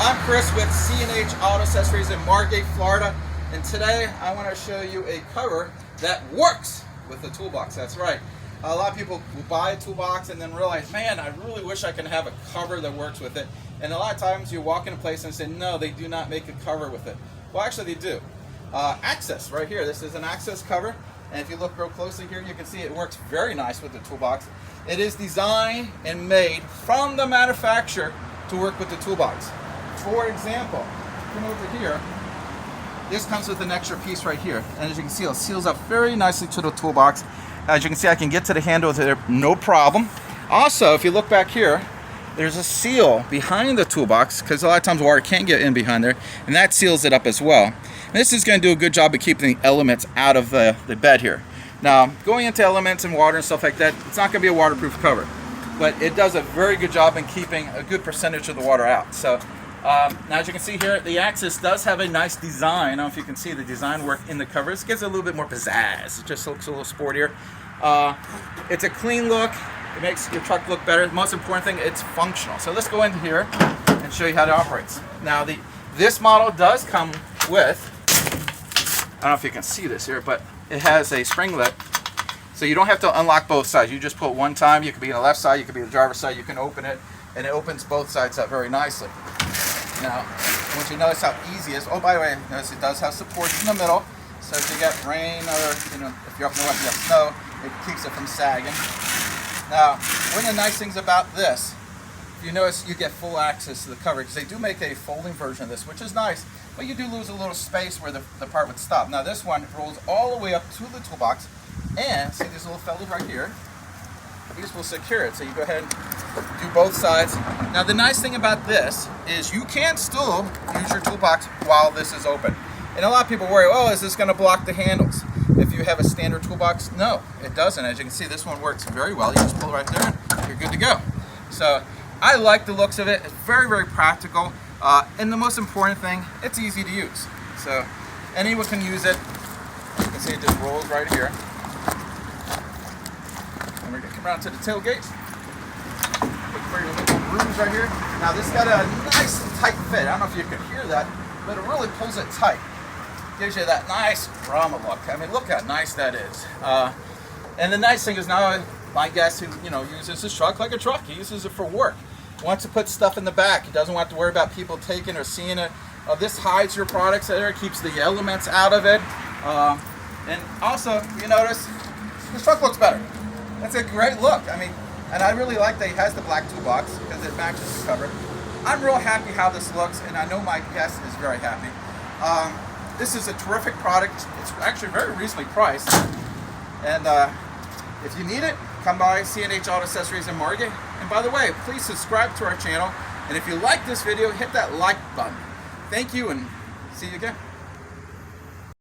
I'm Chris with C&H Auto Accessories in Margate, Florida, and today I want to show you a cover that works with the toolbox. That's right. A lot of people will buy a toolbox and then realize, man, I really wish I can have a cover that works with it. And a lot of times you walk in a place and say, no, they do not make a cover with it. Well, actually they do. Access right here. This is an access cover. And if you look real closely here, you can see it works very nice with the toolbox. It is designed and made from the manufacturer to work with the toolbox. For example, come over here, this comes with an extra piece right here. And as you can see, it seals up very nicely to the toolbox. As you can see, I can get to the handle there, no problem. Also, if you look back here, there's a seal behind the toolbox because a lot of times water can't get in behind there, and that seals it up as well. And this is going to do a good job of keeping the elements out of the bed here. Now, going into elements and water and stuff like that, it's not going to be a waterproof cover, but it does a very good job in keeping a good percentage of the water out. So now, as you can see here, the Axis does have a nice design. I don't know if you can see the design work in the cover. This gives it a little bit more pizzazz. It just looks a little sportier. It's a clean look. It makes your truck look better. The most important thing, it's functional. So let's go into here and show you how it operates. Now, this model does come with, I don't know if you can see this here, but it has a springlet. So you don't have to unlock both sides. You just put one time. You could be on the left side, you could be on the driver's side. You can open it, and it opens both sides up very nicely. Now, once you notice how easy it is, oh, by the way, notice it does have supports in the middle. So if you get rain or, if you're up north, you have snow, it keeps it from sagging. Now, one of the nice things about this, if you notice, you get full access to the cover because they do make a folding version of this, which is nice, but you do lose a little space where the part would stop. Now, this one rolls all the way up to the toolbox, and see this little fellow right here? These will secure it, so you go ahead and do both sides. Now, the nice thing about this is you can still use your toolbox while this is open. And a lot of people worry, oh, is this going to block the handles? If you have a standard toolbox, no, it doesn't. As you can see, this one works very well. You just pull it right there, and you're good to go. So I like the looks of it. It's very, very practical. And the most important thing, it's easy to use. So anyone can use it. You can see it just rolls right here. And we're going to come around to the tailgate. Look for your little grooves right here. Now this got a nice tight fit. I don't know if you can hear that, but it really pulls it tight. Gives you that nice drama look. I mean, look how nice that is. And the nice thing is now, my guest who uses his truck like a truck, he uses it for work. Wants to put stuff in the back. He doesn't want to worry about people taking or seeing it. This hides your products there, keeps the elements out of it. And also, you notice, this truck looks better. That's a great look. I mean, and I really like that he has the black toolbox because it matches the cover. I'm real happy how this looks, and I know my guest is very happy. This is a terrific product. It's actually very reasonably priced. And if you need it, come by C&H Auto Accessories in Margate. And by the way, please subscribe to our channel. And if you like this video, hit that like button. Thank you, and see you again.